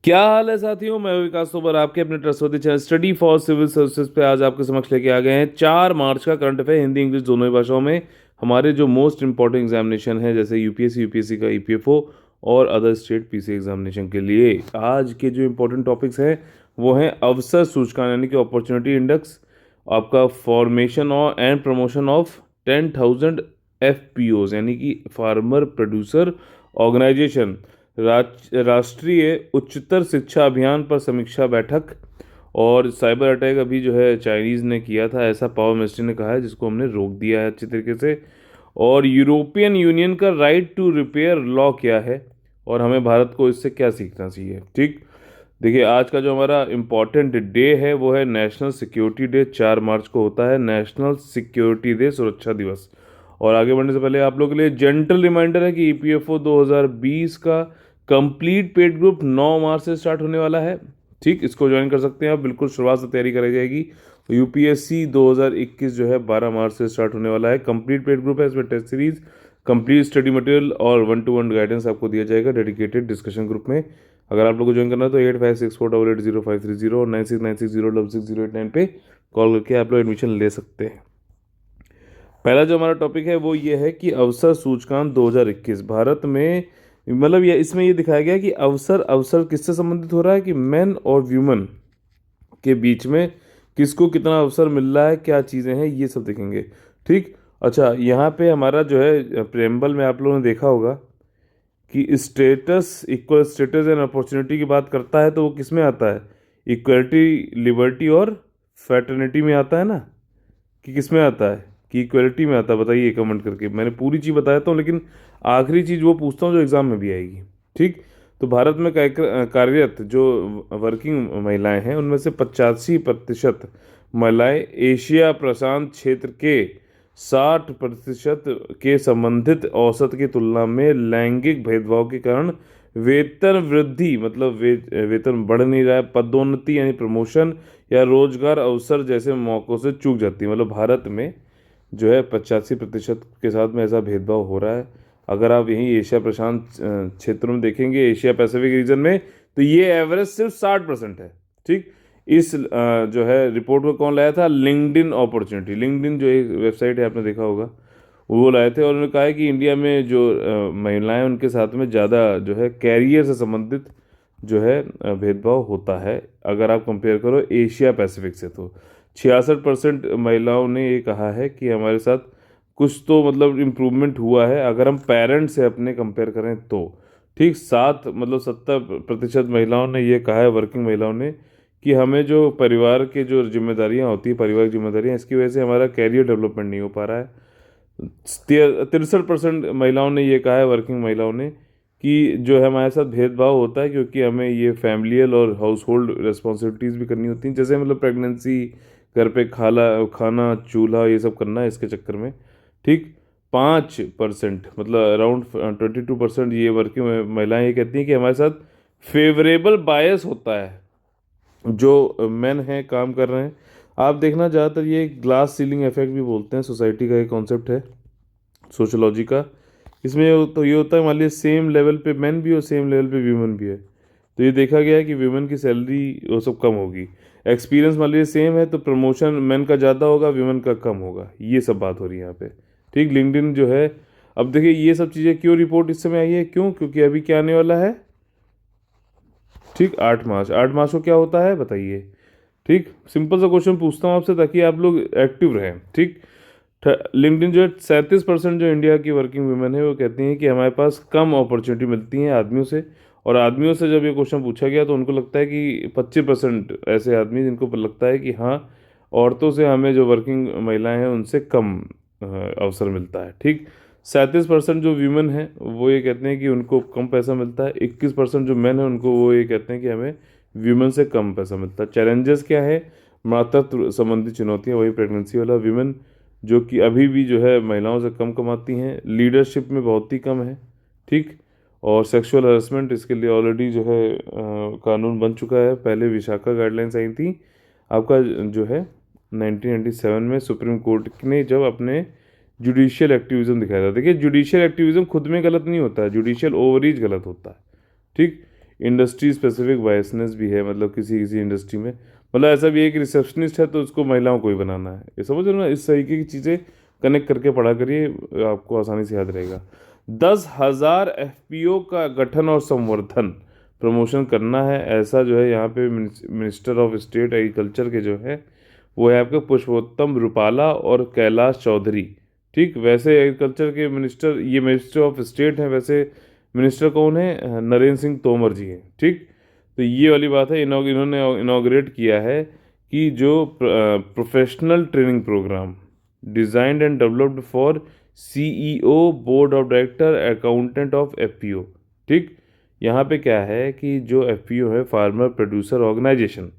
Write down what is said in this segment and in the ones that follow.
क्या हाल है साथियों। मैं विकास तोमर आपके अपने trustworthy channel study for civil services पे आज आपके समक्ष लेके आ गए हैं 4 मार्च का करंट अफेयर हिंदी इंग्लिश दोनों ही भाषाओं में। हमारे जो मोस्ट इंपॉर्टेंट एग्जामिनेशन है जैसे यूपीएससी का ईपीएफओ और अदर स्टेट पीसी एग्जामिनेशन के लिए आज के जो इंपॉर्टेंट टॉपिक्स हैं वो हैं अवसर सूचकांक यानी कि अपॉर्चुनिटी इंडेक्स, आपका फॉर्मेशन और एंड प्रमोशन ऑफ 10,000 एफपीओज यानी कि फार्मर प्रोड्यूसर ऑर्गेनाइजेशन, राष्ट्रीय उच्चतर शिक्षा अभियान पर समीक्षा बैठक, और साइबर अटैक अभी जो है चाइनीज़ ने किया था ऐसा पावर मिनिस्ट्री ने कहा है जिसको हमने रोक दिया है अच्छी तरीके से। और यूरोपियन यूनियन का राइट टू रिपेयर लॉ क्या है और हमें भारत को इससे क्या सीखना चाहिए। ठीक, देखिए आज का जो हमारा इम्पॉर्टेंट डे है वो है नेशनल सिक्योरिटी डे। 4 मार्च को होता है नेशनल सिक्योरिटी डे, सुरक्षा दिवस। और आगे बढ़ने से पहले आप लोगों के लिए जेंटल रिमाइंडर है कि ईपीएफओ 2020 का कंप्लीट पेड ग्रुप 9 मार्च से स्टार्ट होने वाला है। ठीक, इसको ज्वाइन कर सकते हैं आप, बिल्कुल शुरुआत से तैयारी कराई जाएगी। यूपीएससी 2021 जो है 12 मार्च से स्टार्ट होने वाला है। कंप्लीट पेड ग्रुप है, इसमें test series, complete study material और 1-to-1 गाइडेंस आपको दिया जाएगा डेडिकेटेड डिस्कशन ग्रुप में। अगर आप लोग को ज्वाइन करना है तो 8564880530 और 9696066089 पे कॉल करके आप लोग एडमिशन ले सकते हैं। पहला जो हमारा टॉपिक है वो ये है कि अवसर सूचकांक 2021 भारत में, मतलब ये इसमें ये दिखाया गया कि अवसर अवसर किससे संबंधित हो रहा है कि मेन और व्यूमन के बीच में किसको कितना अवसर मिल रहा है, क्या चीज़ें हैं, ये सब देखेंगे। ठीक, अच्छा यहाँ पे हमारा जो है प्रेम्बल में आप लोगों ने देखा होगा कि status, equal status and opportunity की बात करता है तो वो किस में आता है, इक्वलिटी, लिबर्टी और फैटर्निटी में आता है ना, कि किस में आता है, कि इक्वलिटी में आता है। बताइए कमेंट करके, मैंने पूरी चीज़ बताया था लेकिन आखिरी चीज़ वो पूछता हूँ जो एग्ज़ाम में भी आएगी। ठीक, तो भारत में कार्यरत जो वर्किंग महिलाएं हैं उनमें से 85% महिलाएं एशिया प्रशांत क्षेत्र के 60% के संबंधित औसत की तुलना में लैंगिक भेदभाव के कारण वेतन वृद्धि, मतलब वेतन बढ़ नहीं रहा है, पदोन्नति यानी प्रमोशन या रोजगार अवसर जैसे मौक़ों से चूक जाती है। मतलब भारत में जो है 85% के साथ में ऐसा भेदभाव हो रहा है। अगर आप यहीं एशिया प्रशांत क्षेत्र में देखेंगे, एशिया पैसिफिक रीजन में, तो ये एवरेज सिर्फ 60% है। ठीक, इस जो है रिपोर्ट को कौन लाया था, लिंक्डइन अपॉर्चुनिटी, लिंक्डइन जो एक वेबसाइट है आपने देखा होगा, वो लाए थे। और उन्होंने कहा है कि इंडिया में जो महिलाएं उनके साथ में ज़्यादा जो है कैरियर से संबंधित जो है भेदभाव होता है अगर आप कंपेयर करो एशिया पैसिफिक से। तो 66% महिलाओं ने ये कहा है कि हमारे साथ कुछ तो मतलब इम्प्रूवमेंट हुआ है अगर हम पेरेंट्स से अपने कंपेयर करें तो। ठीक, 70% महिलाओं ने ये कहा है, वर्किंग महिलाओं ने, कि हमें जो परिवार के जो जिम्मेदारियां होती है, पारिवारिक जिम्मेदारियां, इसकी वजह से हमारा कैरियर डेवलपमेंट नहीं हो पा रहा है। 63% महिलाओं ने ये कहा है, वर्किंग महिलाओं ने, कि जो है हमारे साथ भेदभाव होता है क्योंकि हमें ये फैमिलियल और हाउस होल्ड रिस्पॉन्सिबिलिटीज़ भी करनी होती हैं, जैसे मतलब प्रेगनेंसी, घर पे खाना चूल्हा ये सब करना है इसके चक्कर में। ठीक, 5% मतलब अराउंड 22% ये वर्किंग महिलाएं ये कहती हैं कि हमारे साथ फेवरेबल बायस होता है, जो मेन हैं काम कर रहे हैं। आप देखना ज़्यादातर ये ग्लास सीलिंग इफेक्ट भी बोलते हैं, सोसाइटी का एक कॉन्सेप्ट है सोशोलॉजी का। इसमें तो ये होता है, मान लीजिए सेम लेवल पे मेन भी और सेम लेवल पे वीमेन भी है, तो ये देखा गया है कि वीमेन की सैलरी वो सब कम होगी। एक्सपीरियंस मान लीजिए सेम है तो प्रमोशन मेन का ज़्यादा होगा, वीमेन का कम होगा, ये सब बात हो रही है यहाँ पे। ठीक, लिंक्डइन जो है, अब देखिए ये सब चीज़ें क्यों रिपोर्ट इस समय आई है, क्यों, क्योंकि अभी क्या आने वाला है। ठीक, 8 मार्च, 8 मार्च को क्या होता है बताइए। ठीक, सिंपल सा क्वेश्चन पूछता हूँ आपसे ताकि आप लोग एक्टिव रहें। ठीक, लिंक्डइन जो है 37% जो इंडिया की वर्किंग वुमेन है वो कहती हैं कि हमारे पास कम अपॉर्चुनिटी मिलती है आदमियों से। और आदमियों से जब ये क्वेश्चन पूछा गया तो उनको लगता है कि 25% ऐसे आदमी जिनको लगता है कि हाँ, औरतों से हमें जो वर्किंग महिलाएं हैं उनसे कम अवसर मिलता है। ठीक, 37% जो वीमेन हैं वो ये कहते हैं कि उनको कम पैसा मिलता है। 21% जो मेन है उनको वो ये कहते हैं कि हमें वीमेन से कम पैसा मिलता है। चैलेंजेस क्या है, मातृत्व संबंधी चुनौतियाँ, वही प्रेगनेंसी वाला, वीमेन जो कि अभी भी जो है महिलाओं से कम कमाती हैं, लीडरशिप में बहुत ही कम है। ठीक, और सेक्सुअल हरासमेंट, इसके लिए ऑलरेडी जो है कानून बन चुका है। पहले विशाखा गाइडलाइंस आई थी आपका जो है 1997 में, सुप्रीम कोर्ट ने जब अपने जुडिशियल एक्टिविज्म दिखाया था। देखिए जुडिशियल एक्टिविज्म खुद में गलत नहीं होता है, जुडिशियल ओवरीज गलत होता है। ठीक, इंडस्ट्री स्पेसिफिक बायसनेस भी है, मतलब किसी किसी इंडस्ट्री में, मतलब ऐसा भी है कि रिसेप्शनिस्ट है तो उसको महिलाओं को ही बनाना है, ये समझ रहे हो ना। इस तरीके की चीज़ें कनेक्ट करके पढ़ा करिए, आपको आसानी से याद रहेगा। 10,000 एफपीओ का गठन और संवर्धन प्रमोशन करना है, ऐसा जो है यहाँ पे मिनिस्टर ऑफ स्टेट एग्रीकल्चर के जो है वो है आपके पुष्पोत्तम रूपाला और कैलाश चौधरी। ठीक, वैसे एग्रीकल्चर के मिनिस्टर, ये मिनिस्टर ऑफ स्टेट हैं, वैसे मिनिस्टर कौन है, नरेंद्र सिंह तोमर जी हैं। ठीक, तो ये वाली बात है, इन्होंने इनॉग्रेट किया है कि जो professional training programme designed and developed for CEO, board of director, accountant of FPO. ठीक, यहाँ पे क्या है कि जो एफपीओ है, फार्मर प्रोड्यूसर ऑर्गेनाइजेशन,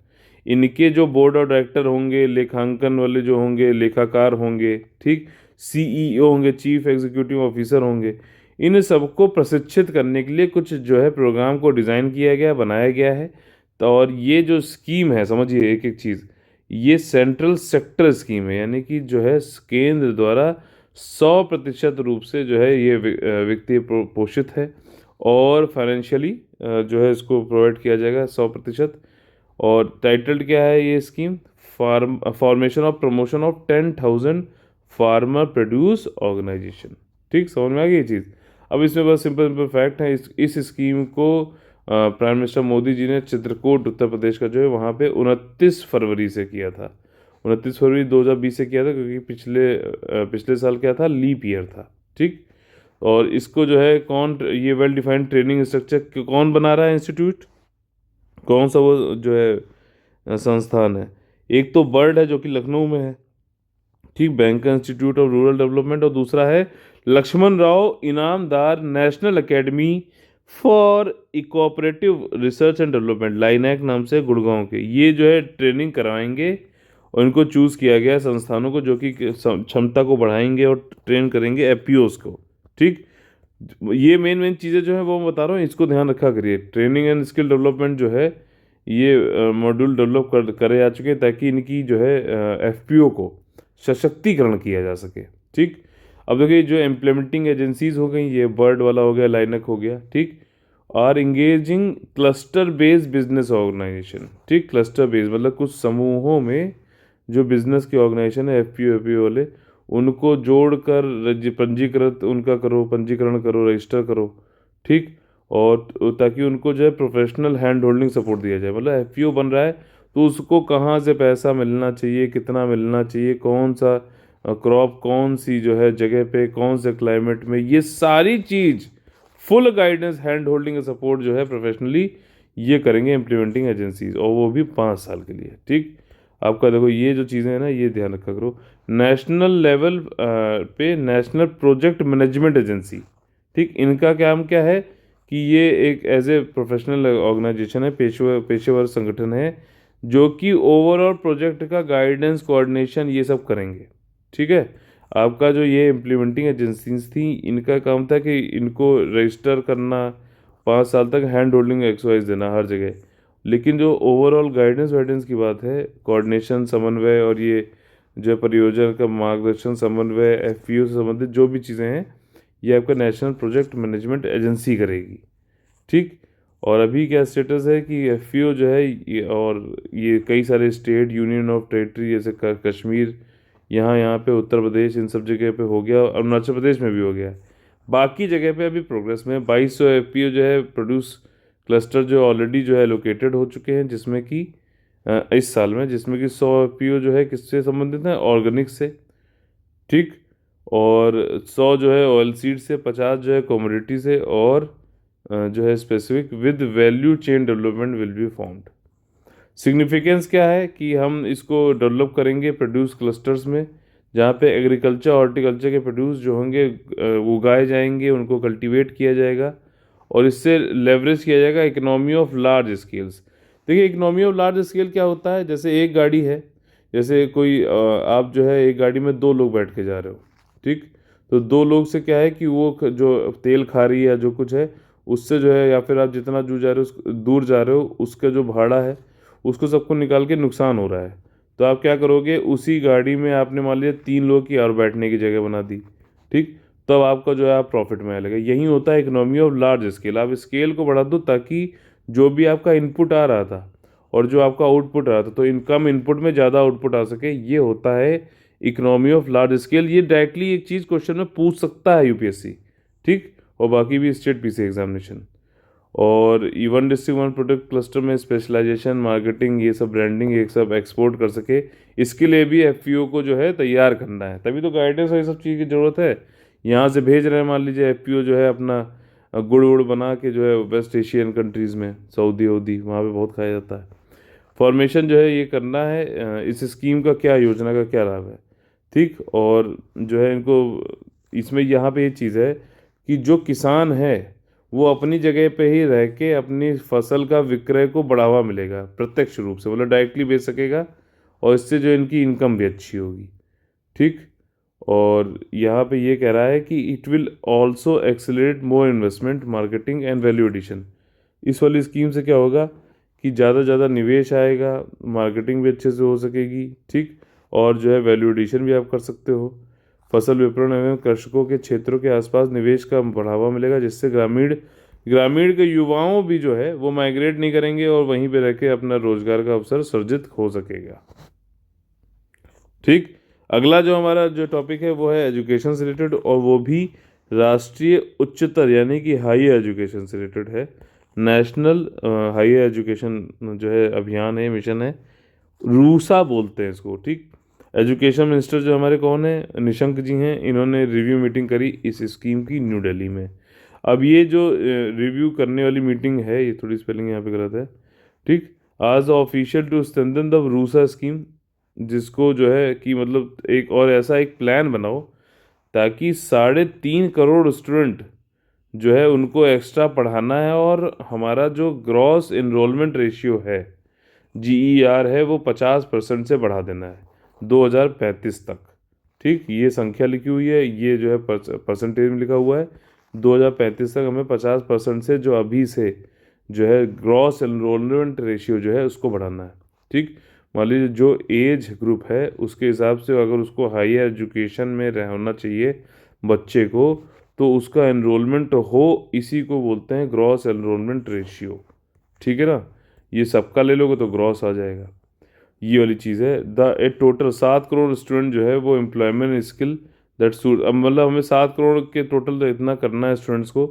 इनके जो बोर्ड ऑफ डायरेक्टर होंगे, लेखांकन वाले जो होंगे, लेखाकार होंगे, ठीक, सीईओ होंगे, चीफ एग्जीक्यूटिव ऑफिसर होंगे, इन सबको प्रशिक्षित करने के लिए कुछ जो है प्रोग्राम को डिज़ाइन किया गया, बनाया गया है। तो और ये जो स्कीम है, समझिए एक एक चीज़, ये सेंट्रल सेक्टर स्कीम है, यानी कि जो है केंद्र द्वारा 100% रूप से जो है ये वित्तीय पोषित है, और फाइनेंशियली जो है इसको प्रोवाइड किया जाएगा 100%। और टाइटल्ड क्या है ये scheme, formation of promotion of 10,000 farmer produce organisation. ठीक, समझ में आ गई ये चीज़। अब इसमें बस सिंपल सिंपल फैक्ट है, इस स्कीम को प्राइम मिनिस्टर मोदी जी ने चित्रकूट उत्तर प्रदेश का जो है वहाँ पे 29 फरवरी से किया था, 29 फरवरी 2020 से किया था, क्योंकि पिछले साल क्या था, लीप ईयर था। ठीक, और इसको जो है कौन, ये वेल डिफाइंड ट्रेनिंग स्ट्रक्चर कौन बना रहा है, इंस्टीट्यूट कौन सा वो जो है संस्थान है, एक तो बर्ड है जो कि लखनऊ में है, ठीक, bank institute of rural development, और दूसरा है Laxman Rao Inamdar national academy for cooperative research and development, LINAC नाम से, गुड़गांव के। ये जो है ट्रेनिंग करवाएंगे, और इनको चूज़ किया गया है संस्थानों को जो कि क्षमता को बढ़ाएंगे और ट्रेन करेंगे एफपीओस को। ठीक, ये मेन मेन चीज़ें जो है वो मैं बता रहा हूँ, इसको ध्यान रखा करिए। ट्रेनिंग एंड स्किल डेवलपमेंट जो है ये मॉड्यूल डेवलप करे जा चुके हैं, ताकि इनकी जो है एफपीओ को सशक्तिकरण किया जा सके। ठीक, अब देखिए जो इम्प्लीमेंटिंग एजेंसीज हो गई, ये बर्ड वाला हो गया, लाइनक हो गया, ठीक, are engaging cluster based business organisation. ठीक, क्लस्टर बेस्ड मतलब कुछ समूहों में जो बिजनेस की ऑर्गेनाइजेशन है, एफपीओ वाले, उनको जोड़कर पंजीकृत उनका करो, पंजीकरण करो, रजिस्टर करो। ठीक, और ताकि उनको जो है प्रोफेशनल हैंड होल्डिंग सपोर्ट दिया जाए, मतलब एफपीओ बन रहा है तो उसको कहाँ से पैसा मिलना चाहिए, कितना मिलना चाहिए, कौन सा क्रॉप कौन सी जो है जगह पे, कौन से क्लाइमेट में, ये सारी चीज़ फुल गाइडेंस, हैंड होल्डिंग का सपोर्ट जो है प्रोफेशनली ये करेंगे इम्प्लीमेंटिंग एजेंसीज, और वो भी 5 साल के लिए। ठीक, आपका देखो ये जो चीज़ें हैं ना, ये ध्यान रखा करो। नेशनल लेवल पे नेशनल प्रोजेक्ट मैनेजमेंट एजेंसी, ठीक, इनका काम क्या है कि ये एक एज ए प्रोफेशनल ऑर्गेनाइजेशन है, पेशेवर संगठन है, जो कि ओवरऑल प्रोजेक्ट का गाइडेंस, कोऑर्डिनेशन ये सब करेंगे। ठीक है, आपका जो ये इम्प्लीमेंटिंग एजेंसीज थी, इनका काम था कि इनको रजिस्टर करना, 5 साल तक हैंड होल्डिंग एक्सरसाइज देना हर जगह, लेकिन जो ओवरऑल गाइडेंस वाइडेंस की बात है, कोऑर्डिनेशन, समन्वय, और ये जो परियोजना का मार्गदर्शन, समन्वय, एफपीओ से संबंधित जो भी चीज़ें हैं, ये आपका नेशनल प्रोजेक्ट मैनेजमेंट एजेंसी करेगी। ठीक, और अभी क्या स्टेटस है कि एफपीओ जो है ये कई सारे स्टेट, यूनियन ऑफ टेरिटरी, जैसे कश्मीर, यहाँ यहाँ पे उत्तर प्रदेश, इन सब जगह पे हो गया, अरुणाचल प्रदेश में भी हो गया, बाकी जगह पे अभी प्रोग्रेस में। 2200 एफपीओ जो है प्रोड्यूस क्लस्टर जो ऑलरेडी जो है लोकेटेड हो चुके हैं, जिसमें कि इस साल में, जिसमें कि 100 एफपीओ जो है किससे संबंधित है, ऑर्गेनिक से। ठीक, और 100 जो है ऑयल सीड से, 50 जो है कमोडिटी से, और जो है specific with value chain development will be found. Significance क्या है कि हम इसको डेवलप करेंगे प्रोड्यूस क्लस्टर्स में, जहाँ पे एग्रीकल्चर, हॉर्टिकल्चर के प्रोड्यूस जो होंगे उगाए जाएंगे, उनको कल्टीवेट किया जाएगा, और इससे लेवरेज किया जाएगा इकोनॉमी ऑफ लार्ज स्केल्स। देखिए इकोनॉमी ऑफ लार्ज स्केल क्या होता है, जैसे एक गाड़ी है, जैसे कोई आप जो है एक गाड़ी में 2 लोग बैठ के जा रहे हो। ठीक, तो 2 लोग से क्या है कि वो जो तेल खा रही है, जो कुछ है उससे जो है, या फिर आप जितना दूर जा रहे हो उसका जो भाड़ा है, उसको सबको निकाल के नुकसान हो रहा है। तो आप क्या करोगे, उसी गाड़ी में आपने मान लिया 3 लोग की और बैठने की जगह बना दी। ठीक, तब आपका जो है आप प्रॉफिट में आ लगेगा। यही होता है इकोनॉमी ऑफ लार्ज स्केल। आप स्केल को बढ़ा दो ताकि जो भी आपका इनपुट आ रहा था और जो आपका आउटपुट आ रहा था, तो इनकम इनपुट में ज़्यादा आउटपुट आ सके, ये होता है इकोनॉमी ऑफ लार्ज स्केल। ये डायरेक्टली एक चीज़ क्वेश्चन में पूछ सकता है यूपीएससी, ठीक। और बाकी भी स्टेट पीसी एग्जामिनेशन। और one district one product cluster में स्पेशलाइजेशन, मार्केटिंग, ये सब ब्रांडिंग, ये सब एक्सपोर्ट कर सके, इसके लिए भी एफपीओ को जो है तैयार करना है। तभी तो गाइडेंस और ये सब चीज़ की ज़रूरत है। यहाँ से भेज रहे हैं, मान लीजिए एफपीओ जो है अपना गुड़ वुड़ बना के जो है वेस्ट एशियन कंट्रीज़ में, सऊदी वऊदी वहाँ पे बहुत खाया जाता है। फॉर्मेशन जो है ये करना है, इस स्कीम का क्या, योजना का क्या लाभ है, ठीक। और जो है इनको इसमें यहाँ पे ये चीज़ है कि जो किसान है वो अपनी जगह पे ही रह के अपनी फसल का विक्रय को बढ़ावा मिलेगा प्रत्यक्ष रूप से, मतलब डायरेक्टली बेच सकेगा, और इससे जो इनकी इनकम भी अच्छी होगी, ठीक। और यहाँ पे ये कह रहा है कि it will also accelerate more investment, marketing and value addition. इस वाली स्कीम से क्या होगा कि ज़्यादा से ज़्यादा निवेश आएगा, मार्केटिंग भी अच्छे से हो सकेगी, ठीक। और जो है वैल्यू एडिशन भी आप कर सकते हो। फसल विपणन एवं कृषकों के क्षेत्रों के आसपास निवेश का बढ़ावा मिलेगा, जिससे ग्रामीण ग्रामीण के युवाओं भी जो है वो माइग्रेट नहीं करेंगे और वहीं पे रह के अपना रोजगार का अवसर सृजित हो सकेगा, ठीक। अगला जो हमारा जो टॉपिक है वो है एजुकेशन से रिलेटेड, और वो भी राष्ट्रीय उच्चतर यानी कि हाई एजुकेशन से रिलेटेड है। नेशनल हाई एजुकेशन जो है अभियान है, मिशन है, रूसा बोलते हैं इसको, ठीक। एजुकेशन मिनिस्टर जो हमारे कौन है, निशंक जी हैं। इन्होंने रिव्यू मीटिंग करी इस स्कीम की न्यू दिल्ली में। अब ये जो रिव्यू करने वाली मीटिंग है, ये थोड़ी स्पेलिंग यहाँ पे गलत है, ठीक। आज official to strengthen the RUSA scheme, जिसको जो है कि मतलब एक और ऐसा एक प्लान बनाओ ताकि 3.5 करोड़ स्टूडेंट जो है उनको एक्स्ट्रा पढ़ाना है, और हमारा जो ग्रॉस इनरोलमेंट रेशियो है, जीईआर है, वो 50% से बढ़ा देना है 2035 तक, ठीक। ये संख्या लिखी हुई है, ये जो है परसेंटेज में लिखा हुआ है। 2035 तक हमें 50% से, जो अभी से जो है ग्रॉस एनरोलमेंट रेशियो जो है उसको बढ़ाना है, ठीक। मान लीजिए जो एज ग्रुप है उसके हिसाब से अगर उसको हायर एजुकेशन में रहना चाहिए बच्चे को, तो उसका एनरोलमेंट हो, इसी को बोलते हैं ग्रॉस एनरोलमेंट रेशियो, ठीक है ना। ये सबका ले लोगे तो ग्रॉस आ जाएगा, ये वाली चीज़ है। The A total 7 crore student जो है वो एम्प्लॉयमेंट स्किल दैट सूट, अब मतलब हमें 7 करोड़ के टोटल इतना करना है स्टूडेंट्स को,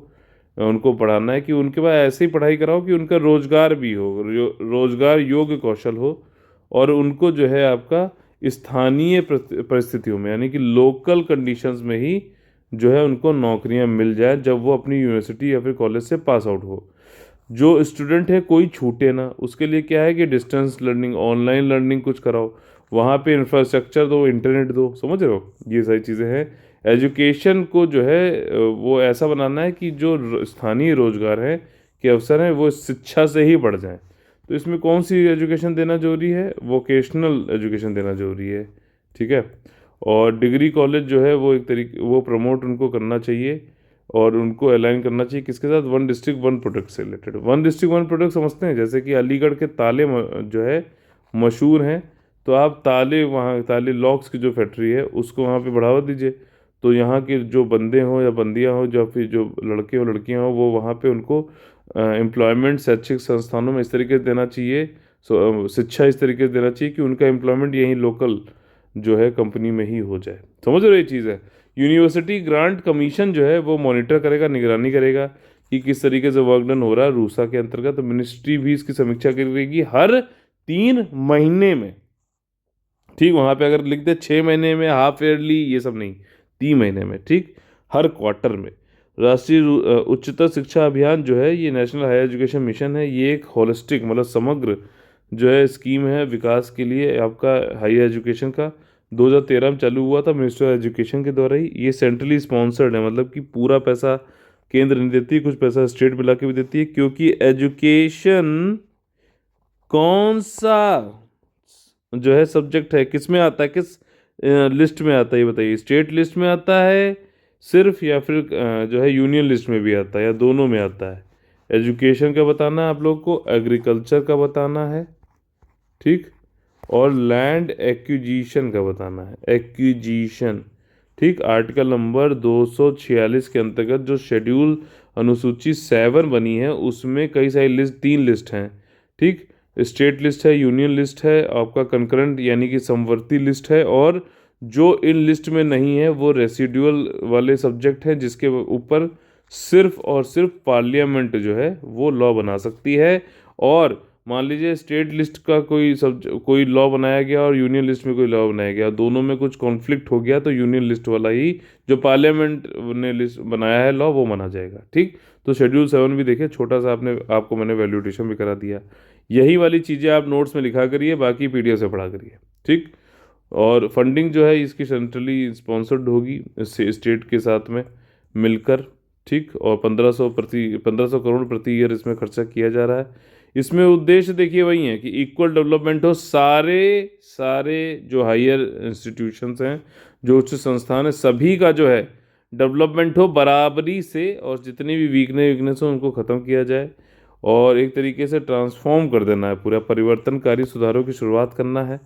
उनको पढ़ाना है कि उनके पास ऐसी पढ़ाई कराओ कि उनका रोजगार भी हो, रोजगार योग्य कौशल हो, और उनको जो है आपका स्थानीय परिस्थितियों में यानी कि लोकल कंडीशंस में ही जो है उनको नौकरियां मिल जाए जब वो अपनी यूनिवर्सिटी या फिर कॉलेज से पास आउट हो। जो स्टूडेंट है कोई छूटे ना, उसके लिए क्या है कि डिस्टेंस लर्निंग, ऑनलाइन लर्निंग कुछ कराओ, वहाँ पे इंफ्रास्ट्रक्चर दो, इंटरनेट दो, समझ रहे हो, ये सारी चीज़ें हैं। एजुकेशन को जो है वो ऐसा बनाना है कि जो स्थानीय रोजगार है के अवसर हैं वो शिक्षा से ही बढ़ जाएं। तो इसमें कौन सी एजुकेशन देना जरूरी है, वोकेशनल एजुकेशन देना जरूरी है, ठीक है। और डिग्री कॉलेज जो है वो एक तरीके वो प्रमोट उनको करना चाहिए, और उनको अलाइन करना चाहिए किसके साथ, वन डिस्ट्रिक्ट वन प्रोडक्ट से related. One district one product समझते हैं, जैसे कि अलीगढ़ के ताले जो है मशहूर हैं, तो आप ताले, वहाँ ताले लॉक्स की जो फैक्ट्री है उसको वहाँ पे बढ़ावा दीजिए। तो यहाँ के जो बंदे हों या बंदियाँ हों, जो फिर जो लड़के और लड़कियाँ हों, वो वहाँ पे उनको एम्प्लॉयमेंट शैक्षिक संस्थानों में इस तरीके से देना चाहिए, शिक्षा इस तरीके से देना चाहिए कि उनका एम्प्लॉयमेंट यहीं लोकल जो है कंपनी में ही हो जाए। समझ रहे हो ये चीज़ है। यूनिवर्सिटी ग्रांट कमीशन जो है वो मॉनिटर करेगा, निगरानी करेगा कि किस तरीके से वर्क डन हो रहा है रूसा के अंतर्गत। तो मिनिस्ट्री भी इसकी समीक्षा करेगी हर 3 महीने में, ठीक। वहाँ पे अगर लिख दे 6 महीने में, हाफ ईयरली, ये सब नहीं, 3 महीने में, ठीक, हर क्वार्टर में। राष्ट्रीय उच्चतर शिक्षा अभियान जो है ये नेशनल हायर एजुकेशन मिशन है, ये एक होलिस्टिक मतलब समग्र जो है स्कीम है विकास के लिए आपका हायर एजुकेशन का। 2013 में चालू हुआ था मिनिस्ट्री ऑफ एजुकेशन के द्वारा ही। ये सेंट्रली स्पॉन्सर्ड है, मतलब कि पूरा पैसा केंद्र नहीं देती, कुछ पैसा स्टेट मिला के भी देती है, क्योंकि एजुकेशन कौन सा जो है सब्जेक्ट है, किस में आता है, किस लिस्ट में आता है, ये बताइए। स्टेट लिस्ट में आता है सिर्फ, या फिर जो है यूनियन लिस्ट में भी आता है, या दोनों में आता है। एजुकेशन का बताना है आप लोग को, एग्रीकल्चर का बताना है, ठीक, और लैंड एक्विजिशन का बताना है, एक्विजिशन, ठीक, आर्टिकल नंबर 246 के अंतर्गत जो शेड्यूल अनुसूची 7 बनी है उसमें कई सारी लिस्ट, 3 लिस्ट हैं। ठीक, स्टेट लिस्ट है, यूनियन लिस्ट है, आपका कंकरेंट यानी कि समवर्ती लिस्ट है, और जो इन लिस्ट में नहीं है वो रेसिडुअल वाले सब्जेक्ट हैं जिसके ऊपर सिर्फ और सिर्फ पार्लियामेंट जो है वो लॉ बना सकती है। और मान लीजिए स्टेट लिस्ट का कोई लॉ बनाया गया और यूनियन लिस्ट में कोई लॉ बनाया गया, दोनों में कुछ कॉन्फ्लिक्ट हो गया तो यूनियन लिस्ट वाला ही जो पार्लियामेंट ने लिस्ट बनाया है लॉ वो माना जाएगा। ठीक, तो शेड्यूल 7 भी देखिए, छोटा सा आपको मैंने वैल्यूटेशन भी करा दिया। यही वाली चीज़ें आप नोट्स में लिखा करिए, बाकी पीडीएफ से पढ़ा करिए। ठीक, और फंडिंग जो है इसकी सेंट्रली स्पॉन्सर्ड होगी इससे स्टेट के साथ में मिलकर। ठीक, और 1500 करोड़ प्रति ईयर इसमें खर्चा किया जा रहा है। इसमें उद्देश्य देखिए वही है कि इक्वल डेवलपमेंट हो, सारे सारे जो हायर इंस्टीट्यूशंस हैं, जो उच्च संस्थान है, सभी का जो है डेवलपमेंट हो बराबरी से, और जितनी भी वीकनेस हो उनको ख़त्म किया जाए, और एक तरीके से ट्रांसफॉर्म कर देना है, पूरा परिवर्तनकारी सुधारों की शुरुआत करना है,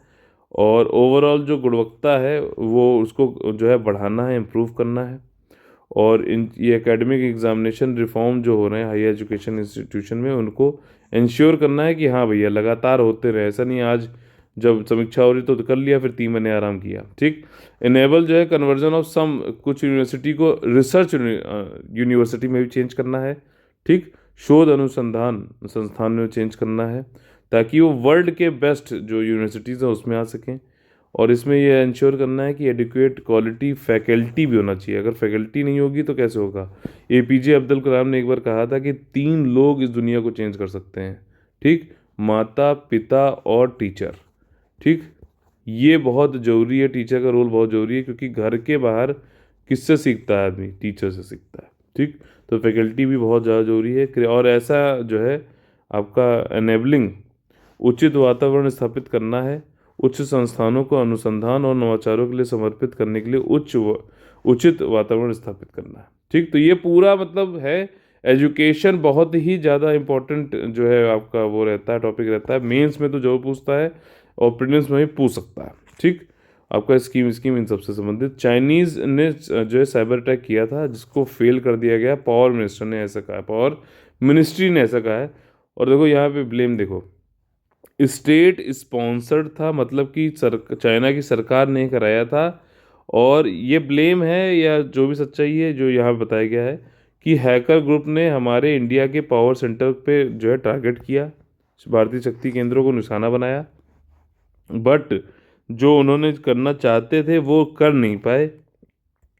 और ओवरऑल जो गुणवत्ता है वो उसको जो है बढ़ाना है, इम्प्रूव करना है। और ये एकेडमिक एग्जामिनेशन रिफॉर्म जो हो रहे हैं हायर एजुकेशन इंस्टीट्यूशन में उनको इंश्योर करना है कि हाँ भैया लगातार होते रहे, ऐसा नहीं आज जब समीक्षा हो रही तो कर लिया फिर 3 महीने आराम किया। ठीक, इनेबल जो है कन्वर्जन ऑफ सम, कुछ यूनिवर्सिटी को रिसर्च यूनिवर्सिटी में भी चेंज करना है। ठीक, शोध अनुसंधान संस्थान में चेंज करना है ताकि वो वर्ल्ड के बेस्ट जो यूनिवर्सिटीज़ हैं उसमें आ सकें। और इसमें यह इंश्योर करना है कि एडिक्वेट क्वालिटी फैकल्टी भी होना चाहिए, अगर फैकल्टी नहीं होगी तो कैसे होगा। एपीजे अब्दुल कलाम ने एक बार कहा था कि 3 लोग इस दुनिया को चेंज कर सकते हैं। ठीक, माता, पिता और टीचर। ठीक, ये बहुत ज़रूरी है, टीचर का रोल बहुत ज़रूरी है, क्योंकि घर के बाहर किससे सीखता है आदमी, टीचर से सीखता है। ठीक, तो फैकल्टी भी बहुत ज़्यादा ज़रूरी है। और ऐसा जो है आपका एनेबलिंग उचित वातावरण स्थापित करना है, उच्च संस्थानों को अनुसंधान और नवाचारों के लिए समर्पित करने के लिए उचित वातावरण स्थापित करना है। ठीक, तो ये पूरा मतलब है एजुकेशन बहुत ही ज़्यादा इम्पोर्टेंट जो है आपका वो रहता है, टॉपिक रहता है, मेंस में तो जरूर पूछता है और प्रीलिम्स में भी पूछ सकता है। ठीक, आपका स्कीम इन सबसे संबंधित चाइनीज़ ने जो है साइबर अटैक किया था जिसको फेल कर दिया गया, पावर मिनिस्टर ने ऐसा कहा, पावर मिनिस्ट्री ने ऐसा कहा है। और देखो यहाँ पे ब्लेम देखो, स्टेट स्पॉन्सर्ड था, मतलब कि चाइना की सरकार ने कराया था। और ये ब्लेम है या जो भी सच्चाई है जो यहाँ बताया गया है कि हैकर ग्रुप ने हमारे इंडिया के पावर सेंटर पे जो है टारगेट किया, भारतीय शक्ति केंद्रों को निशाना बनाया, बट जो उन्होंने करना चाहते थे वो कर नहीं पाए,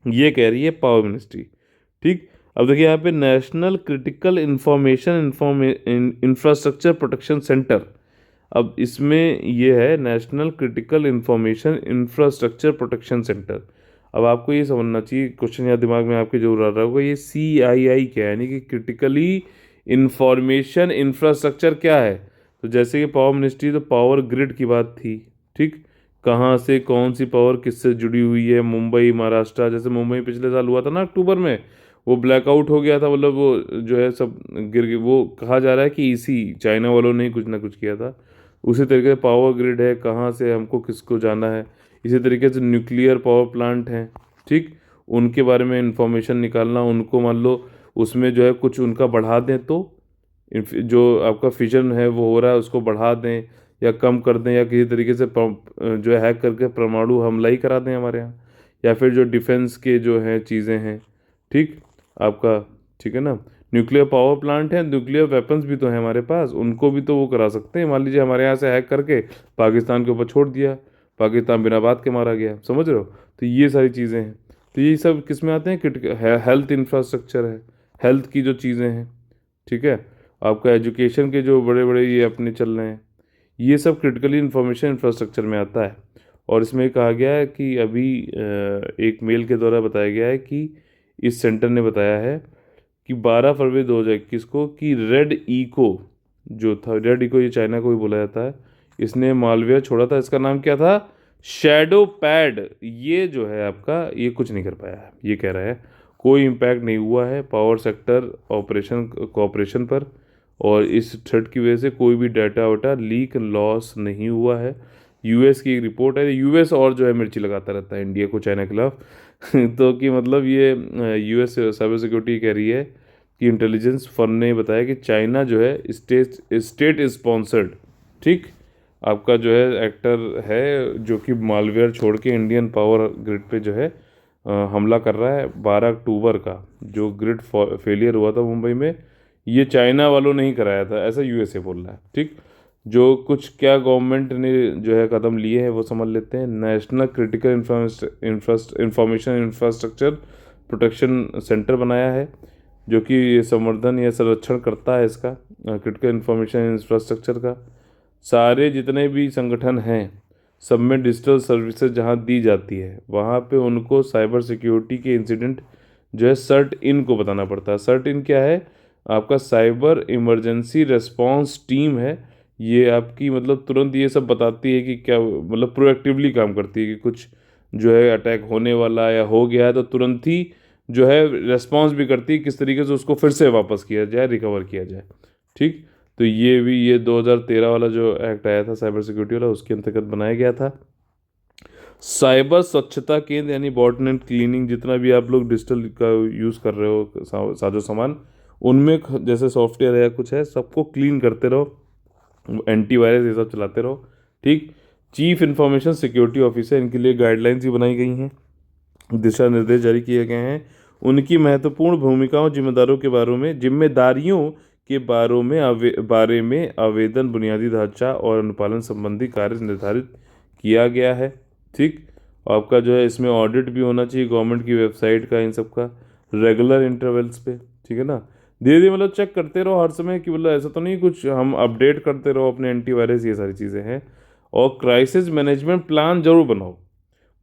ये कह रही है पावर मिनिस्ट्री। ठीक, अब देखिए यहाँ पे national critical information infrastructure protection centre, अब इसमें ये है national critical information infrastructure protection centre. अब आपको ये समझना चाहिए, क्वेश्चन या दिमाग में आपके जो उड़ा रहा होगा, ये CII क्या है, यानी कि क्रिटिकली इंफॉर्मेशन इंफ्रास्ट्रक्चर क्या है। तो जैसे कि पावर मिनिस्ट्री, तो पावर ग्रिड की बात थी। ठीक, कहाँ से कौन सी पावर किससे जुड़ी हुई है, मुंबई, महाराष्ट्र, जैसे मुंबई पिछले साल हुआ था ना अक्टूबर में, वो ब्लैकआउट हो गया था, मतलब वो जो है सब गिर गए, वो कहा जा रहा है कि इसी चाइना वालों ने ही कुछ ना कुछ किया था। उसी तरीके से पावर ग्रिड है, कहाँ से हमको किसको जाना है। इसी तरीके से न्यूक्लियर पावर प्लांट हैं। ठीक, उनके बारे में इंफॉर्मेशन निकालना, उनको मान लो उसमें जो है कुछ उनका बढ़ा दें तो जो आपका फिजन है वो हो रहा है उसको बढ़ा दें या कम कर दें, या किसी तरीके से जो है हैक करके परमाणु हमला ही करा दें हमारे यहाँ, या फिर जो डिफेंस के जो हैं चीज़ें हैं। ठीक, आपका ठीक है ना, न्यूक्लियर पावर प्लांट है, न्यूक्लियर वेपन्स भी तो हैं हमारे पास, उनको भी तो वो करा सकते हैं। मान लीजिए हमारे यहाँ से हैक करके पाकिस्तान के ऊपर छोड़ दिया, पाकिस्तान बिना बात के मारा गया, समझ रहे हो। तो ये सारी चीज़ें हैं, तो ये सब किस में आते हैं, हेल्थ इंफ्रास्ट्रक्चर है, हेल्थ की जो चीज़ें हैं। ठीक है, आपका एजुकेशन के जो बड़े बड़े ये अपने चल रहे हैं, ये सब क्रिटिकली इंफॉर्मेशन इंफ्रास्ट्रक्चर में आता है। और इसमें कहा गया है कि अभी एक मेल के द्वारा बताया गया है कि इस सेंटर ने बताया है कि 12 फरवरी 2021 को कि रेड इको जो था, रेड इको ये चाइना को भी बोला जाता है, इसने मालवेयर छोड़ा था। इसका नाम क्या था, शैडो पैड। ये जो है आपका ये कुछ नहीं कर पाया है, ये कह रहा है कोई इम्पैक्ट नहीं हुआ है पावर सेक्टर ऑपरेशन कोऑपरेशन पर, और इस थ्रेड की वजह से कोई भी डाटा वाटा लीक लॉस नहीं हुआ है। यूएस की एक रिपोर्ट है, यूएस और जो है मिर्ची लगाता रहता है इंडिया को चाइना के खिलाफ तो कि मतलब ये यूएस साइबर सिक्योरिटी कह रही है कि इंटेलिजेंस फर्म ने बताया कि चाइना जो है स्टेट स्पॉन्सर्ड, ठीक, आपका जो है एक्टर है जो कि मालवेयर छोड़ के इंडियन पावर ग्रिड पे जो है हमला कर रहा है 12 अक्टूबर का। जो ग्रिड फेलियर हुआ था मुंबई में, ये चाइना वालों ने ही कराया था, ऐसा यूएसए बोल रहा है। ठीक, जो कुछ क्या गवर्नमेंट ने जो है कदम लिए हैं वो समझ लेते हैं। National critical information infrastructure protection centre बनाया है, जो कि संवर्धन या संरक्षण करता है इसका क्रिटिकल इंफॉर्मेशन इंफ्रास्ट्रक्चर का। सारे जितने भी संगठन हैं सब में डिजिटल सर्विसेज जहाँ दी जाती है वहाँ पे उनको साइबर सिक्योरिटी के इंसिडेंट जो है सर्ट इन को बताना पड़ता है। सर्ट इन क्या है? आपका साइबर इमरजेंसी रेस्पॉन्स टीम है। ये आपकी मतलब तुरंत ये सब बताती है कि क्या मतलब प्रोएक्टिवली काम करती है कि कुछ जो है अटैक होने वाला है या हो गया है तो तुरंत ही जो है रेस्पॉन्स भी करती है किस तरीके से उसको फिर से वापस किया जाए, रिकवर किया जाए। ठीक, तो ये भी ये 2013 वाला जो एक्ट आया था साइबर सिक्योरिटी वाला, उसके अंतर्गत बनाया गया था। साइबर स्वच्छता केंद्र यानी बॉटन एंड क्लीनिंग, जितना भी आप लोग डिजिटल का यूज़ कर रहे हो साजो सामान, उनमें जैसे सॉफ्टवेयर है कुछ है, सबको क्लीन करते रहो, एंटीवायरस ये सब चलाते रहो। ठीक, चीफ इंफॉर्मेशन सिक्योरिटी ऑफिसर, इनके लिए गाइडलाइंस भी बनाई गई हैं, दिशा निर्देश जारी किए गए हैं। उनकी महत्वपूर्ण भूमिकाओं जिम्मेदारियों के बारे में आवेदन, बुनियादी ढांचा और अनुपालन संबंधी कार्य निर्धारित किया गया है। ठीक, आपका जो है इसमें ऑडिट भी होना चाहिए गवर्नमेंट की वेबसाइट का, इन सब का रेगुलर इंटरवल्स पे। ठीक है ना, धीरे धीरे मतलब चेक करते रहो हर समय कि मतलब ऐसा तो नहीं कुछ, हम अपडेट करते रहो अपने एंटीवायरस, ये सारी चीज़ें हैं। और क्राइसिस मैनेजमेंट प्लान जरूर बनाओ।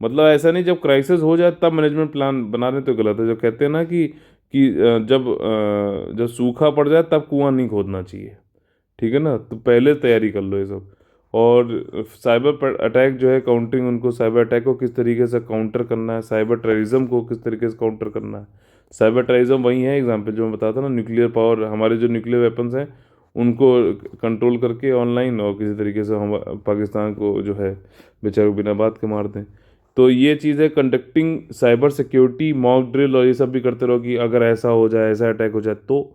मतलब ऐसा नहीं जब क्राइसिस हो जाए तब मैनेजमेंट प्लान बना रहे तो गलत है। जो कहते हैं ना कि जब सूखा पड़ जाए तब कुआं नहीं खोदना चाहिए। ठीक है ना, तो पहले तैयारी कर लो ये सब। और साइबर अटैक जो है काउंटिंग, उनको साइबर अटैक को किस तरीके से काउंटर करना है, साइबर टेररिज्म को किस तरीके से काउंटर करना है। साइबर टेररिज्म वही है एग्जाम्पल जो मैं बताता ना, न्यूक्लियर पावर, हमारे जो न्यूक्लियर वेपन्स हैं उनको कंट्रोल करके ऑनलाइन और किसी तरीके से हम पाकिस्तान को जो है बेचारे को बिना बात के मार दें। तो ये चीज़ है, conducting cyber security mock drill और ये सब भी करते रहो कि अगर ऐसा हो जाए, ऐसा अटैक हो जाए तो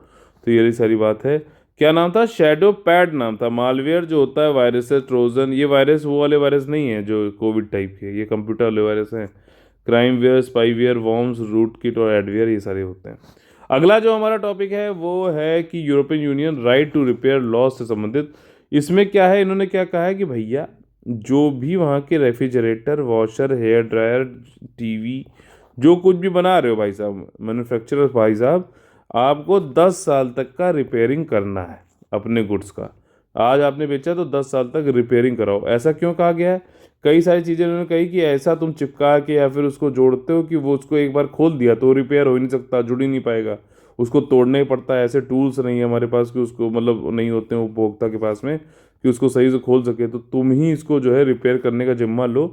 ये सारी बात है। क्या नाम था? शैडो पैड नाम था। मालवेयर जो होता है, वायरस है, ट्रोजन, ये वायरस वो वाले वायरस नहीं है जो कोविड टाइप के, ये कंप्यूटर वाले वायरस हैं। Crimeware, spyware, worms, rootkit और एडवेयर, ये सारे होते हैं। अगला जो हमारा टॉपिक है वो है कि European Union right to repair laws से संबंधित। इसमें क्या है, इन्होंने क्या कहा है कि भैया जो भी वहाँ के refrigerator, washer, hair dryer, TV, जो कुछ भी बना रहे हो भाई साहब, मैन्युफैक्चरर भाई साहब, आपको 10 साल तक का रिपेयरिंग करना है अपने गुड्स का। आज आपने बेचा तो 10 साल तक रिपेयरिंग कराओ। ऐसा क्यों कहा गया है? कई सारी चीज़ें उन्होंने कही कि ऐसा तुम चिपका के या फिर उसको जोड़ते हो कि वो उसको एक बार खोल दिया तो रिपेयर हो ही नहीं सकता, जुड़ ही नहीं पाएगा, उसको तोड़ना ही पड़ता है। ऐसे टूल्स नहीं है हमारे पास कि उसको मतलब नहीं होते हैं उपभोक्ता के पास में कि उसको सही से खोल सके, तो तुम ही इसको जो है रिपेयर करने का जिम्मा लो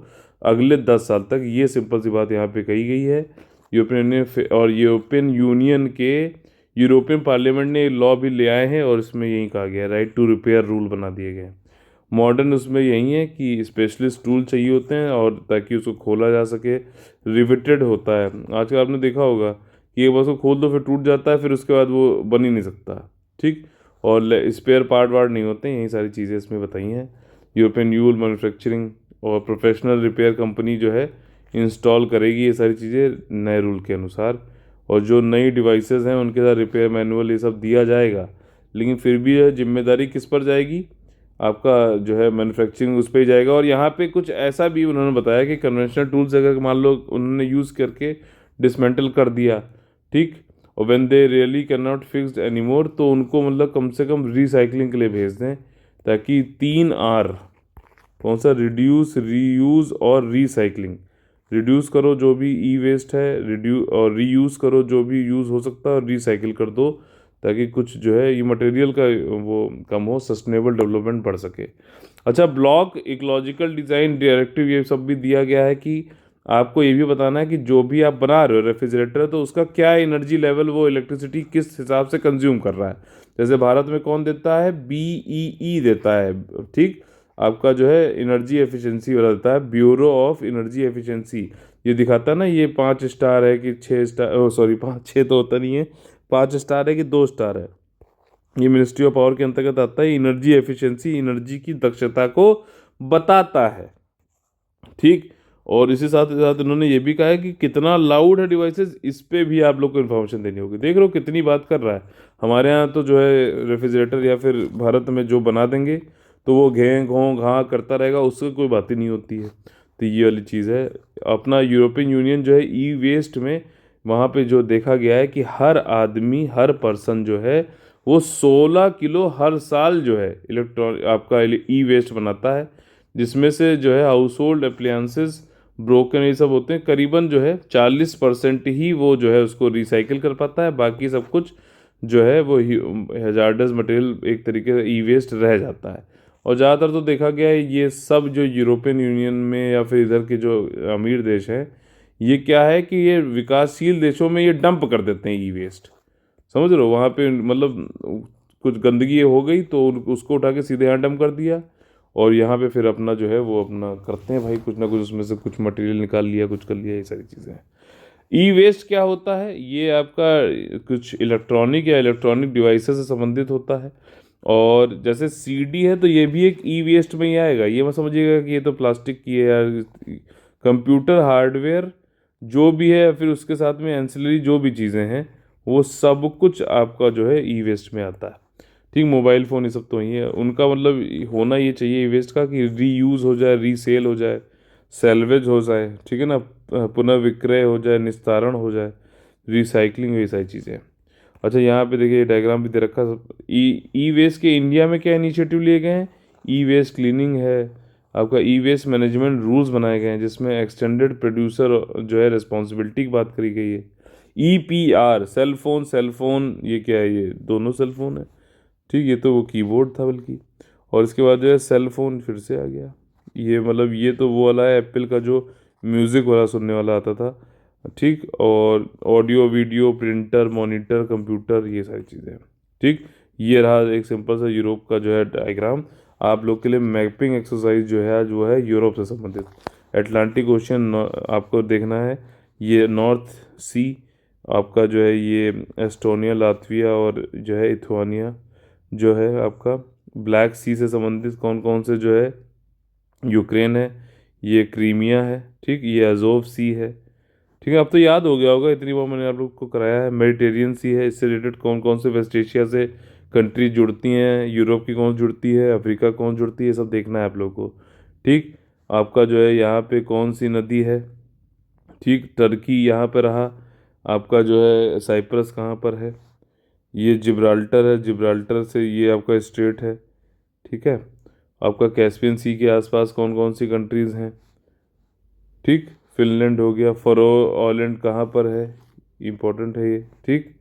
अगले 10 साल तक। ये सिंपल सी बात यहाँ पे कही गई है। यूरोपियन यूनियन के यूरोपियन पार्लियामेंट ने लॉ भी ले आए हैं और इसमें यही कहा गया है, राइट टू रिपेयर रूल बना दिए गए। मॉडर्न उसमें यही है कि स्पेशलिस्ट टूल चाहिए होते हैं और ताकि उसको खोला जा सके। रिवेटेड होता है, आजकल आपने देखा होगा कि एक बार उसको खोल दो फिर टूट जाता है, फिर उसके बाद वो बन ही नहीं सकता। ठीक, और स्पेयर पार्ट वार्ट नहीं होते, यही सारी चीज़ें इसमें बताई हैं। यूरोपियन यूल मैन्युफैक्चरिंग और प्रोफेशनल रिपेयर कंपनी जो है इंस्टॉल करेगी ये सारी चीज़ें नए रूल के अनुसार। और जो नई डिवाइसेस हैं उनके साथ रिपेयर मैनुअल ये सब दिया जाएगा, लेकिन फिर भी यह जिम्मेदारी किस पर जाएगी? आपका जो है मैन्युफैक्चरिंग उस पर ही जाएगा। और यहाँ पे कुछ ऐसा भी उन्होंने बताया कि कन्वेंशनल टूल्स अगर मान लो उन्होंने यूज़ करके डिसमेंटल कर दिया, ठीक, और when they really can not fixed anymore, तो उनको मतलब कम से कम रिसाइकलिंग के लिए भेज दें, ताकि 3R, कौन सा? रिड्यूस, रीयूज़ और रिसाइकलिंग। रिड्यूस करो जो भी ई वेस्ट है, और रीयूज़ करो जो भी यूज़ हो सकता है, और रिसाइकिल कर दो ताकि कुछ जो है ये मटेरियल का वो कम हो, सस्टेनेबल डेवलपमेंट बढ़ सके। अच्छा, ब्लॉक इकोलॉजिकल डिज़ाइन डायरेक्टिव ये सब भी दिया गया है कि आपको ये भी बताना है कि जो भी आप बना रहे हो रेफ्रिजरेटर, तो उसका क्या एनर्जी लेवल, वो इलेक्ट्रिसिटी किस हिसाब से कंज्यूम कर रहा है। जैसे भारत में कौन देता है? BEE देता है। ठीक, आपका जो है एनर्जी एफिशिएंसी वाला रहता है, ब्यूरो ऑफ एनर्जी एफिशिएंसी। ये दिखाता है ना, ये 5 स्टार है कि 6 स्टार, ओ सॉरी 5 6 तो होता नहीं है, 5 स्टार है कि 2 स्टार है। ये मिनिस्ट्री ऑफ पावर के अंतर्गत आता है। एनर्जी एफिशिएंसी एनर्जी की दक्षता को बताता है, ठीक। और इसी साथ साथ इन्होंने ये भी कहा है कि कितना लाउड है डिवाइसेस, इस पे भी आप लोग को इन्फॉर्मेशन देनी होगी। देख रहे हो कितनी बात कर रहा है। हमारे यहाँ तो जो है रेफ्रिजरेटर या फिर भारत में जो बना देंगे तो वो घें घों घाँ करता रहेगा, उससे कोई बात ही नहीं होती है। तो ये वाली चीज़ है। अपना यूरोपियन यूनियन जो है ई वेस्ट में, वहाँ पे जो देखा गया है कि हर आदमी, हर पर्सन जो है वो 16 किलो हर साल जो है इलेक्ट्रॉन आपका ई वेस्ट बनाता है, जिसमें से जो है हाउस होल्ड अप्लायंसेस ब्रोकन ये सब होते हैं, करीबन जो है 40% ही वो जो है उसको रिसाइकिल कर पाता है। बाकी सब कुछ जो है वो हैजार्डस मटेरियल एक तरीके से ई वेस्ट रह जाता है। और ज़्यादातर तो देखा गया है ये सब जो यूरोपियन यूनियन में या फिर इधर के जो अमीर देश हैं, ये क्या है कि ये विकासशील देशों में ये डंप कर देते हैं ई वेस्ट। समझ रहे हो, वहाँ पे मतलब कुछ गंदगी हो गई तो उसको उठा के सीधे यहाँ डंप कर दिया, और यहाँ पे फिर अपना जो है वो अपना करते हैं भाई, कुछ ना कुछ उसमें से कुछ मटेरियल निकाल लिया, कुछ कर लिया, ये सारी चीज़ें हैं। ई वेस्ट क्या होता है, ये आपका कुछ इलेक्ट्रॉनिक या इलेक्ट्रॉनिक डिवाइसेस से संबंधित होता है। और जैसे सीडी है तो ये भी एक ई वेस्ट में ही आएगा। ये मत समझिएगा कि ये तो प्लास्टिक की है यार। कंप्यूटर हार्डवेयर जो भी है, फिर उसके साथ में एंसिलरी जो भी चीज़ें हैं, वो सब कुछ आपका जो है ई वेस्ट में आता है, ठीक। मोबाइल फ़ोन ये सब तो ही है, उनका मतलब होना ये चाहिए ई वेस्ट का कि रीयूज़ हो जाए, रीसेल हो जाए, सेल्वेज हो जाए, ठीक है ना, पुनर्विक्रय हो जाए, निस्तारण हो जाए, रिसाइकलिंग, ये सारी चीज़ें हैं। अच्छा, यहाँ पे देखिए डायग्राम भी दे रखा है। ई वेस्ट के इंडिया में क्या इनिशिएटिव लिए गए हैं, ई वेस्ट क्लीनिंग है, आपका ई वेस्ट मैनेजमेंट रूल्स बनाए गए हैं, जिसमें एक्सटेंडेड प्रोड्यूसर जो है रिस्पॉन्सिबिलिटी की बात करी गई है। EPR सेल फोन ये क्या है, ये दोनों सेल फोन है, ठीक। ये तो वो कीबोर्ड था बल्कि। और इसके बाद जो है सेल फोन फिर से आ गया। ये मतलब ये तो वो वाला है एप्पल का जो म्यूज़िक वाला सुनने वाला आता था, ठीक। और audio video printer monitor computer ये सारी चीज़ें हैं, ठीक। ये रहा एक सिंपल सा यूरोप का जो है डायग्राम। आप लोग के लिए मैपिंग एक्सरसाइज जो है आज वो है यूरोप से संबंधित। अटलांटिक ओशियन आपको देखना है, ये नॉर्थ सी आपका जो है ये एस्टोनिया लातविया और जो है इथुआनिया जो है आपका। ब्लैक सी से संबंधित कौन कौन से जो है, यूक्रेन है, ये क्रीमिया है, ठीक। ये अजोव सी है, ठीक है। अब तो याद हो गया होगा, इतनी बार मैंने आप लोग को कराया है। मेडिटेरियन सी है, इससे रिलेटेड कौन कौन से वेस्ट एशिया से कंट्री जुड़ती हैं, यूरोप की कौन जुड़ती है, अफ्रीका कौन जुड़ती है, सब देखना है आप लोग को, ठीक। आपका जो है यहाँ पे कौन सी नदी है, ठीक। टर्की यहाँ पे रहा, आपका जो है साइप्रस कहाँ पर है, ये जिब्राल्टर है, जिब्राल्टर से ये आपका स्ट्रेट है, ठीक है। आपका कैस्पियन सी के आसपास कौन कौन सी कंट्रीज़ हैं, ठीक। फिनलैंड हो गया, फरो आइलैंड कहाँ पर है, इम्पोर्टेंट है ये, ठीक।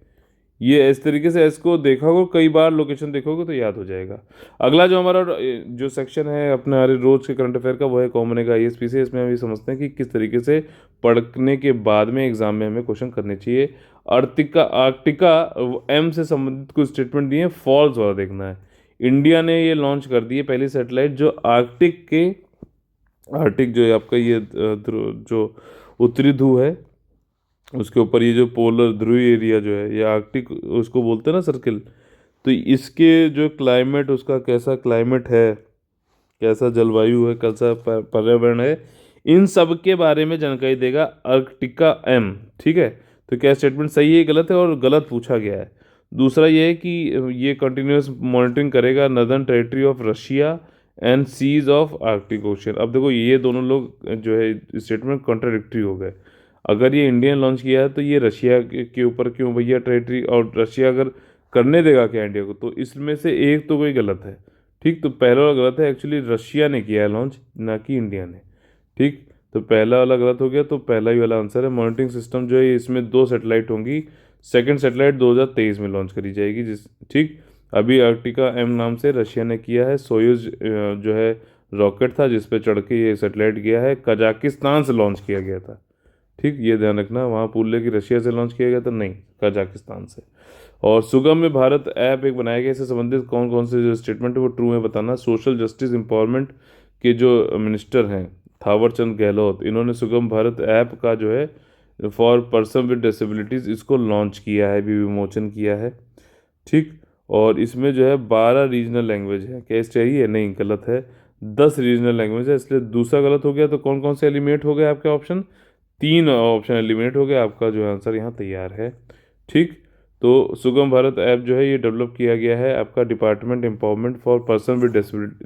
ये इस तरीके से इसको देखा होगा कई बार, लोकेशन देखोगे तो याद हो जाएगा। अगला जो हमारा जो सेक्शन है अपने हमारे रोज के करंट अफेयर का, वो है कॉमन का ISP से। इसमें हम ये समझते हैं कि किस तरीके से पढ़ने के बाद में एग्जाम में हमें क्वेश्चन करने चाहिए। आर्टिका आर्टिका M से संबंधित कुछ स्टेटमेंट दिए, फॉल्स वाला देखना है। इंडिया ने ये लॉन्च कर दी है पहली सैटेलाइट जो आर्टिक जो है आपका ये जो उत्तरी ध्रुव है उसके ऊपर, ये जो पोलर ध्रुवीय एरिया जो है ये आर्कटिक उसको बोलते हैं ना, सर्किल। तो इसके जो क्लाइमेट, उसका कैसा क्लाइमेट है, कैसा जलवायु है, कैसा पर्यावरण है, इन सब के बारे में जानकारी देगा आर्कटिका M, ठीक है। तो क्या स्टेटमेंट सही है गलत है, और गलत पूछा गया है। दूसरा ये है कि ये कंटिन्यूस मॉनिटरिंग करेगा northern territory of Russia and seas of Arctic Ocean. अब देखो ये दोनों लोग जो है स्टेटमेंट कॉन्ट्राडिक्टरी हो गए। अगर ये इंडिया ने लॉन्च किया है तो ये रशिया के ऊपर क्यों भैया टेरिटरी, और रशिया अगर करने देगा क्या इंडिया को, तो इसमें से एक तो कोई गलत है, ठीक। तो पहला वाला गलत है, एक्चुअली रशिया ने किया है लॉन्च, ना कि इंडिया ने, ठीक। तो पहला वाला गलत हो गया, तो पहला ही वाला आंसर है। मॉनिटरिंग सिस्टम जो है इसमें 2 सैटेलाइट होंगी, सेकंड सैटेलाइट 2023 में लॉन्च करी जाएगी, जिस ठीक। अभी आर्कटिका M नाम से रशिया ने किया है। सोयूज जो है रॉकेट था जिस पे चढ़ के ये सैटेलाइट गया है, कजाकिस्तान से लॉन्च किया गया था, ठीक। ये ध्यान रखना, वहाँ पूछ ले कि रशिया से लॉन्च किया गया था, नहीं, कजाकिस्तान से। और सुगम्य भारत ऐप एक बनाया गया, इससे संबंधित कौन कौन से जो स्टेटमेंट है वो ट्रू है बताना। सोशल जस्टिस एम्पावरमेंट के जो मिनिस्टर हैं थावर चंद गहलोत, इन्होंने सुगम भारत ऐप का जो है फॉर पर्सन विद डिसेबिलिटीज़ इसको लॉन्च किया है, भी विमोचन किया है। ठीक। और इसमें जो है 12 रीजनल लैंग्वेज है। क्या इस चाहिए? नहीं, गलत है। 10 रीजनल लैंग्वेज है, इसलिए दूसरा गलत हो गया। तो कौन कौन से एलिमिनेट हो गए आपके ऑप्शन? 3 ऑप्शन एलिमिनेट हो गए, आपका जो आंसर यहाँ तैयार है। ठीक। तो सुगम भारत ऐप जो है ये डेवलप किया गया है आपका department empowerment for person with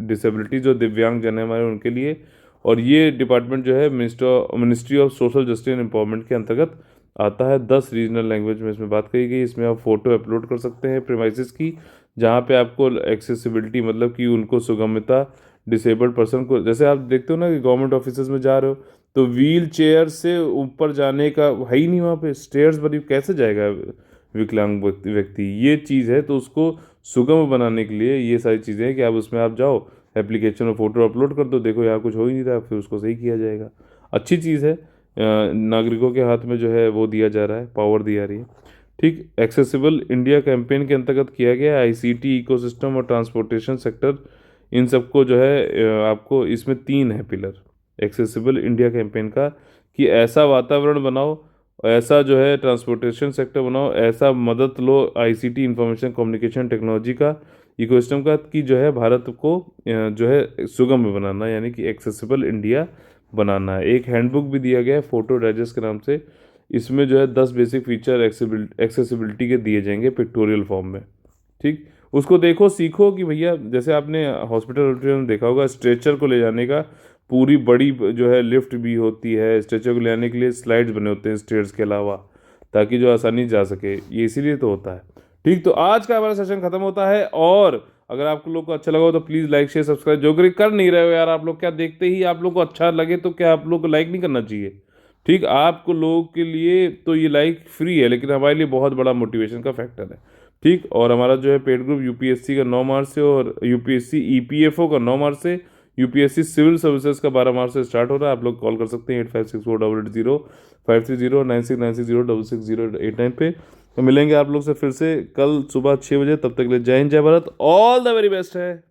disability, जो दिव्यांग जन है हमारे उनके लिए। और ये डिपार्टमेंट जो है ministry of social justice and empowerment के अंतर्गत आता है। 10 रीजनल लैंग्वेज में इसमें बात करी गई। इसमें आप फोटो अपलोड कर सकते हैं प्रीमाइसेस की, जहाँ पे आपको एक्सेसिबिलिटी मतलब कि उनको सुगमता, डिसेबल्ड पर्सन को, जैसे आप देखते हो ना कि गवर्नमेंट ऑफिसेज में जा रहे हो तो व्हील चेयर से ऊपर जाने का है ही नहीं, वहाँ पे स्टेयर्स बनी, कैसे जाएगा विकलांग व्यक्ति? ये चीज़ है, तो उसको सुगम बनाने के लिए ये सारी चीज़ें हैं कि आप उसमें आप जाओ, एप्लीकेशन में फ़ोटो अपलोड कर दो, देखो यहाँ कुछ हो ही नहीं रहा, फिर उसको सही किया जाएगा। अच्छी चीज़ है। नागरिकों के हाथ में जो है वो दिया जा रहा है, पावर दिया रही है। ठीक। एक्सेसिबल इंडिया कैंपेन के अंतर्गत किया गया है। आईसीटी, इकोसिस्टम और ट्रांसपोर्टेशन सेक्टर, इन सबको जो है आपको इसमें 3 है पिलर एक्सेसिबल इंडिया कैंपेन का, कि ऐसा वातावरण बनाओ, ऐसा जो है ट्रांसपोर्टेशन सेक्टर बनाओ, ऐसा मदद लो आईसीटी इंफॉर्मेशन कम्युनिकेशन टेक्नोलॉजी का, इकोसिस्टम का, कि जो है भारत को जो है सुगम बनाना, यानी कि एक्सेसिबल इंडिया बनाना है। एक हैंडबुक भी दिया गया है फोटो डाइजेस्ट के नाम से। इसमें जो है 10 बेसिक फीचर एक्सेसिबिलिटी के दिए जाएंगे पिक्टोरियल फॉर्म में। ठीक। उसको देखो, सीखो कि भैया, जैसे आपने हॉस्पिटल में देखा होगा स्ट्रेचर को ले जाने का, पूरी बड़ी जो है लिफ्ट भी होती है, स्ट्रेचर को ले जाने के लिए स्लाइड्स बने होते हैं स्टेयर्स के अलावा, ताकि जो आसानी जा सके, ये इसीलिए तो होता है। ठीक। तो आज का हमारा सेशन खत्म होता है, और अगर आपको लोग को अच्छा लगा हो तो प्लीज़ लाइक शेयर सब्सक्राइब जो कर नहीं रहे हो यार आप लोग, क्या देखते ही आप लोग को अच्छा लगे तो क्या आप लोग को लाइक नहीं करना चाहिए? ठीक। आपको लोगों के लिए तो ये लाइक फ्री है, लेकिन हमारे लिए बहुत बड़ा मोटिवेशन का फैक्टर है। ठीक। और हमारा जो है पेड ग्रुप यूपीएससी का 9 मार्च से, और यूपीएससी ईपीएफओ का 9 मार्च से, यूपीएससी सिविल सर्विसेज का 12 मार्च से स्टार्ट हो रहा है। आप लोग कॉल कर सकते हैं 8564880530 9696066089 पे। तो मिलेंगे आप लोग से फिर से कल सुबह 6 बजे। तब तक के लिए जय हिंद, जय Bharat, all the very best है।